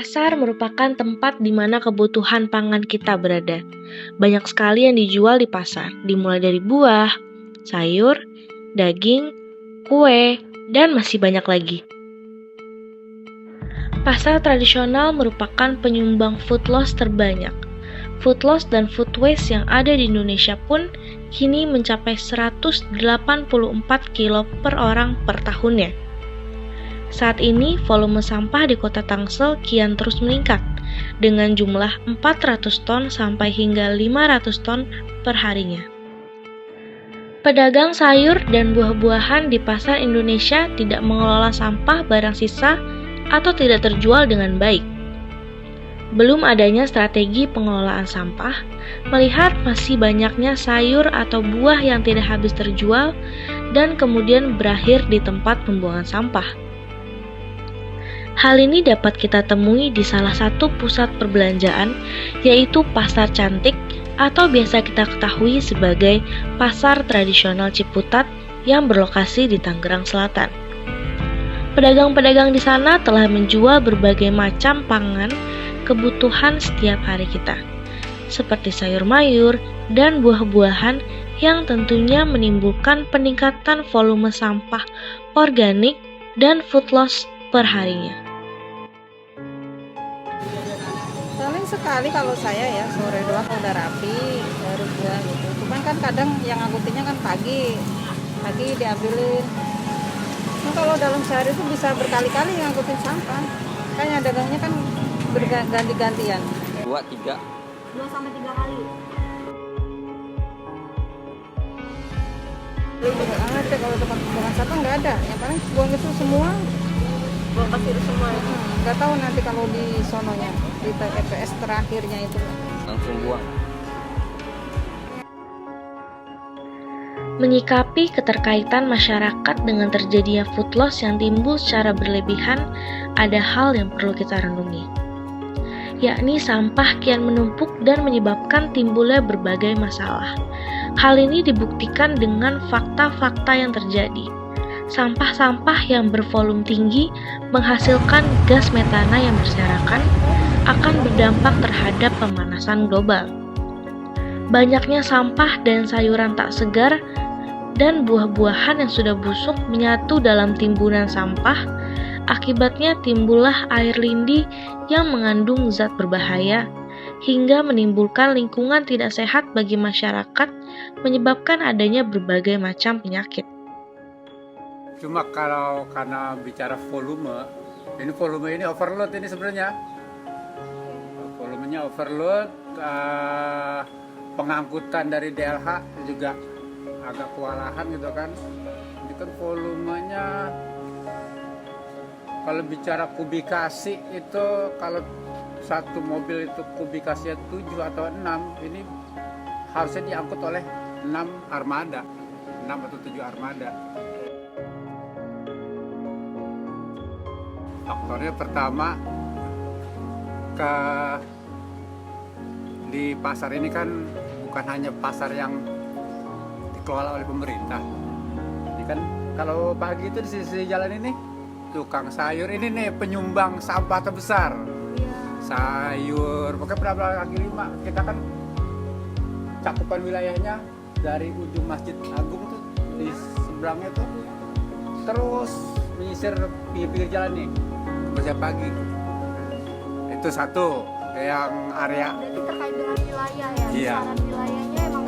Pasar merupakan tempat di mana kebutuhan pangan kita berada. Banyak sekali yang dijual di pasar, dimulai dari buah, sayur, daging, kue, dan masih banyak lagi. Pasar tradisional merupakan penyumbang food loss terbanyak. Food loss dan food waste yang ada di Indonesia pun kini mencapai 184 kilo per orang per tahunnya. Saat ini, volume sampah di kota Tangsel kian terus meningkat, dengan jumlah 400 ton sampai hingga 500 ton per harinya. Pedagang sayur dan buah-buahan di pasar Indonesia tidak mengelola sampah barang sisa atau tidak terjual dengan baik. Belum adanya strategi pengelolaan sampah, melihat masih banyaknya sayur atau buah yang tidak habis terjual dan kemudian berakhir di tempat pembuangan sampah. Hal ini dapat kita temui di salah satu pusat perbelanjaan, yaitu Pasar Cantik atau biasa kita ketahui sebagai Pasar Tradisional Ciputat yang berlokasi di Tangerang Selatan. Pedagang-pedagang di sana telah menjual berbagai macam pangan kebutuhan setiap hari kita, seperti sayur mayur dan buah-buahan yang tentunya menimbulkan peningkatan volume sampah organik dan food loss per harinya. Paling sekali kalau saya ya, sore doang kalau udah rapi baru buang gitu. Cuman kan kadang yang ngangkutinnya kan pagi diambilin. Nah, kalau dalam sehari itu bisa berkali-kali ngangkutin sampah. Kayaknya dagangnya kan berganti-gantian. 2 sampai 3 kali. Nggak ada, kalau tempat pembuangan sampah nggak ada. Yang paling buang itu semua. Buang pasir semua ya. Nggak tahu nanti kalau di sononya, di TPS terakhirnya itu. Langsung buang. Menyikapi keterkaitan masyarakat dengan terjadinya food loss yang timbul secara berlebihan, ada hal yang perlu kita renungi, yakni sampah kian menumpuk dan menyebabkan timbulnya berbagai masalah. Hal ini dibuktikan dengan fakta-fakta yang terjadi. Sampah-sampah yang bervolume tinggi menghasilkan gas metana yang berserakan akan berdampak terhadap pemanasan global. Banyaknya sampah dan sayuran tak segar dan buah-buahan yang sudah busuk menyatu dalam timbunan sampah. Akibatnya timbullah air lindi yang mengandung zat berbahaya hingga menimbulkan lingkungan tidak sehat bagi masyarakat, menyebabkan adanya berbagai macam penyakit. Cuma kalau karena bicara volume ini overload ini sebenarnya. Volumenya overload, pengangkutan dari DLH juga agak kewalahan gitu kan. Ini kan volumenya, kalau bicara kubikasi itu, kalau satu mobil itu kubikasinya 7 atau 6, ini harusnya diangkut oleh 6 atau 7 armada. Faktornya pertama, di pasar ini kan bukan hanya pasar yang dikelola oleh pemerintah. Ini kan kalau pagi itu di sisi jalan ini tukang sayur ini nih penyumbang sampah terbesar. Sayur, pokoknya pedagang kaki lima, kita kan cakupan wilayahnya dari ujung Masjid Agung tuh di seberangnya tuh terus menyisir pinggir jalan nih setiap pagi. Itu satu yang area. Berarti terkait dengan wilayah ya. Iya. Besaran wilayahnya emang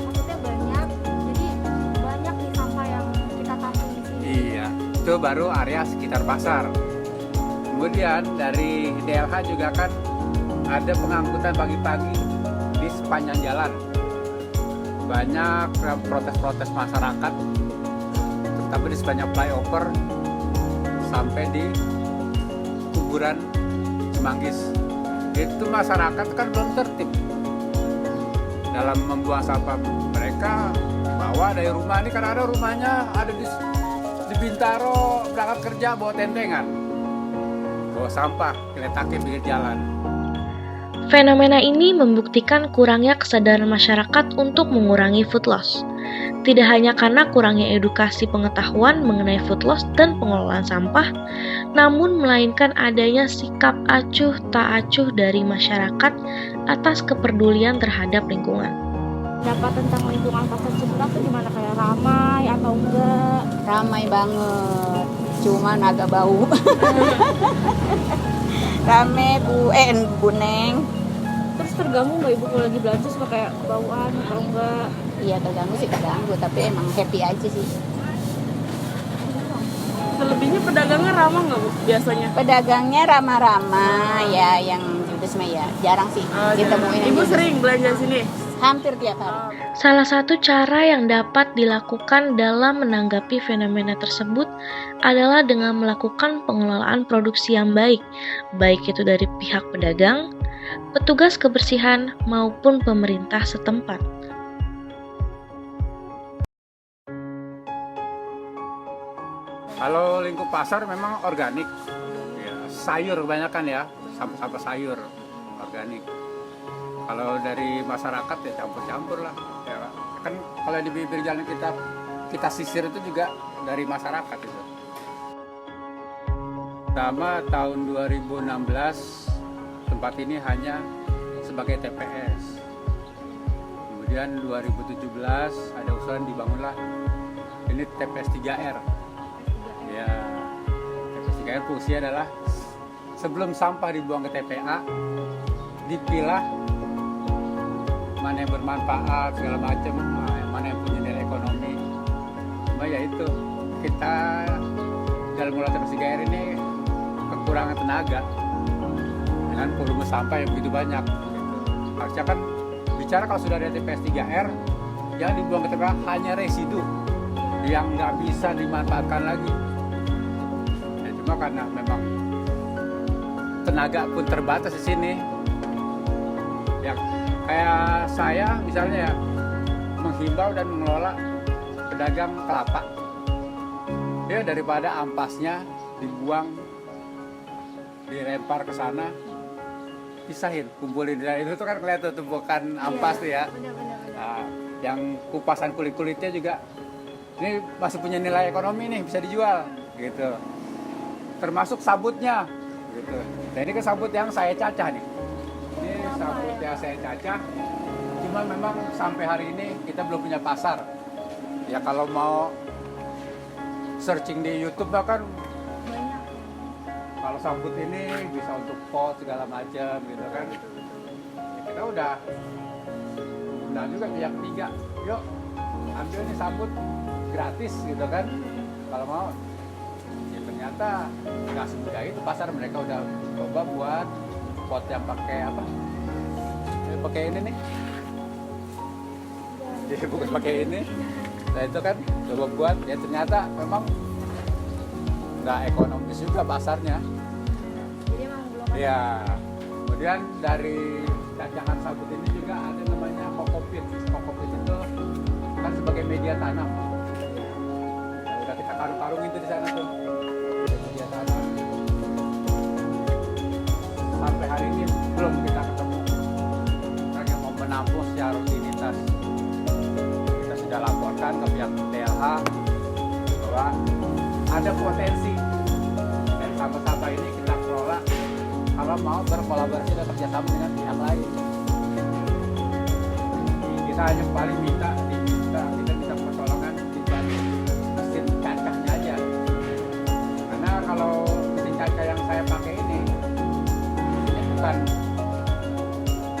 maksudnya banyak. Jadi banyak nih sampah yang kita tampung di sini. Iya, itu baru area sekitar pasar. Kemudian dari DLH juga kan ada pengangkutan pagi-pagi di sepanjang jalan. Banyak protes-protes masyarakat, terutama di sepanjang flyover sampai di kuburan Cimanggis. Itu masyarakat kan belum tertib dalam membuang sampah. Mereka bawa dari rumah, ini kan ada rumahnya ada di Bintaro, berangkat kerja bawa tentengan, bawa sampah diletakkan pinggir jalan. Fenomena ini membuktikan kurangnya kesadaran masyarakat untuk mengurangi food loss. Tidak hanya karena kurangnya edukasi pengetahuan mengenai food loss dan pengelolaan sampah, namun melainkan adanya sikap acuh tak acuh dari masyarakat atas kepedulian terhadap lingkungan. Dapat tentang lingkungan pasar Ciputat tuh gimana, kayak ramai atau enggak? Ramai banget, cuman agak bau. Rame Bu Neng. Terus terganggu nggak ibu kalau lagi belanja suka kayak kebauan atau enggak? Iya terganggu sih terganggu, tapi emang happy aja sih. Selebihnya pedagangnya ramah nggak Bu biasanya? Pedagangnya ramah-ramah ya, yang judes mah ya jarang sih ditemuin. Ibu sering belanja sini? Hampir tiap hari. Salah satu cara yang dapat dilakukan dalam menanggapi fenomena tersebut adalah dengan melakukan pengelolaan produksi yang baik itu dari pihak pedagang, petugas kebersihan, maupun pemerintah setempat. Kalau lingkup pasar memang organik, ya, sayur kebanyakan ya, sampah sayur organik. Kalau dari masyarakat ya campur-campur lah, ya, kan kalau di bibir jalan kita sisir itu juga dari masyarakat itu. Pertama tahun 2016 tempat ini hanya sebagai TPS. Kemudian 2017 ada usulan dibangunlah ini TPS 3R. Ya, TPS 3R fungsinya adalah sebelum sampah dibuang ke TPA, dipilah mana yang bermanfaat segala macam, mana yang punya nilai ekonomi. Cuma ya itu, kita dalam mengelola TPS 3R ini kekurangan tenaga dengan volume sampah yang begitu banyak gitu. Harusnya kan bicara kalau sudah ada TPS 3R yang dibuang ke TPA hanya residu yang nggak bisa dimanfaatkan lagi ya, cuma karena memang tenaga pun terbatas di sini ya, kayak saya misalnya ya, menghimbau dan mengelola pedagang kelapa ya, daripada ampasnya dibuang dilempar ke sana, pisahin, kumpulin. Dan itu tuh kan kelihatan tumpukan ampas tuh ya. Nah, yang kupasan kulit-kulitnya juga ini masih punya nilai ekonomi nih, bisa dijual gitu. Termasuk sabutnya gitu. Dan ini kan sabut yang saya cacah nih. Ini sabut yang saya cacah. Cuma memang sampai hari ini kita belum punya pasar. Ya kalau mau searching di YouTube kan kalau sabut ini bisa untuk pot segala macam gitu kan. Ya, kita udah undang juga pihak ketiga, yuk ambil nih sabut gratis gitu kan. Kalau mau, ya ternyata nggak semudah itu pasar. Mereka udah coba buat pot yang pakai apa? Pakai ini nih. Jadi bukan pakai ini. Nah itu kan coba buat, ya ternyata memang nggak ekonomis juga pasarnya. Jadi emang belum ada. Ya, kemudian dari cacahan sabut ini juga ada namanya kokopit. Kokopit itu kan sebagai media tanam. Ya, udah kita karung-karung itu di sana tuh, media tanam. Sampai hari ini belum kita ketemu orang yang mau menampung secara rutinitas. Kita sudah laporkan ke pihak TLH bahwa ada potensi dari sampah-sampah ini kita kelola kalau mau berkolaborasi dan kerjasama dengan pihak lain. Kita hanya paling minta kita bisa pertolongan dibanding mesin cacahnya aja. Karena kalau mesin cacah yang saya pakai ini bukan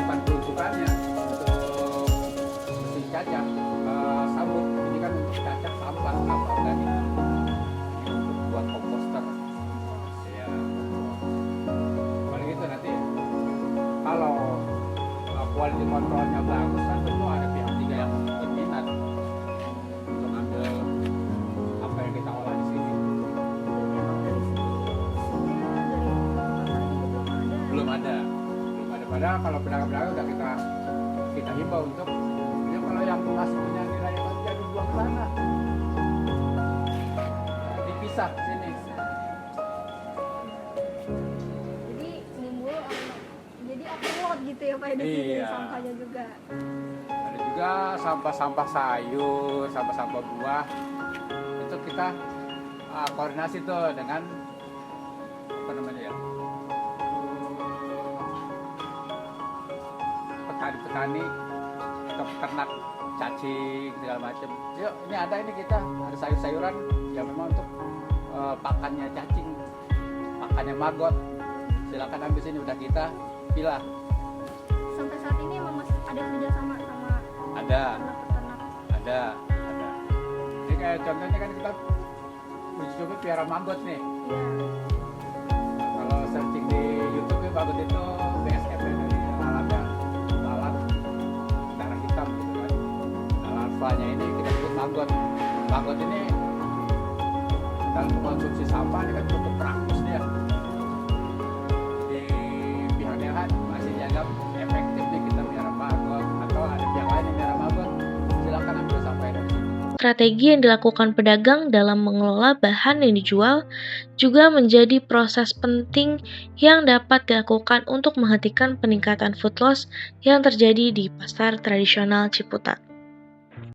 peruntukannya untuk mesin cacah sabut, ini kan untuk cacah sampah organik. Buat komposter ya, paling itu nanti kalau quality controlnya bagus kan tentu ada pihak ketiga yang berminat untuk ambil apa yang kita olah di sini. Belum ada. Padahal kalau pedagang-pedagang udah kita himbau untuk ya, kalau yang masih punya nilai yang jadi buang ke sana, dipisah sini. Jadi nimbul jadi upload gitu ya Pak, dari Iya. sampahnya juga. Ada juga juga sampah-sampah sayur, sampah-sampah buah itu kita koordinasi tuh dengan apa namanya ya, petani-petani atau peternak cacing segala macam. Yuk, ini ada sayur-sayuran yang memang untuk pakannya cacing, pakannya maggot. Silakan ambil sini, udah kita pilah. Sampai saat ini emang masih ada kerjasama sama Ada. peternak-peternak. Ada. Jadi kayak contohnya kan kita uji coba piara maggot nih. Iya. Kalau searching di YouTube maggot itu BSF dari alatnya lalat darah hitam gitu kan. Nah, larvanya ini kita sebut maggot. Maggot ini dalam mengkonsumsi sampah ini kan cukup praktis dia. Di pihak DLH masih dianggap efektif nih kita piara maggot, atau ada pihak lain yang piara maggot, silakan ambil sampah dari sini. Strategi yang dilakukan pedagang dalam mengelola bahan yang dijual juga menjadi proses penting yang dapat dilakukan untuk menghentikan peningkatan food loss yang terjadi di pasar tradisional Ciputat.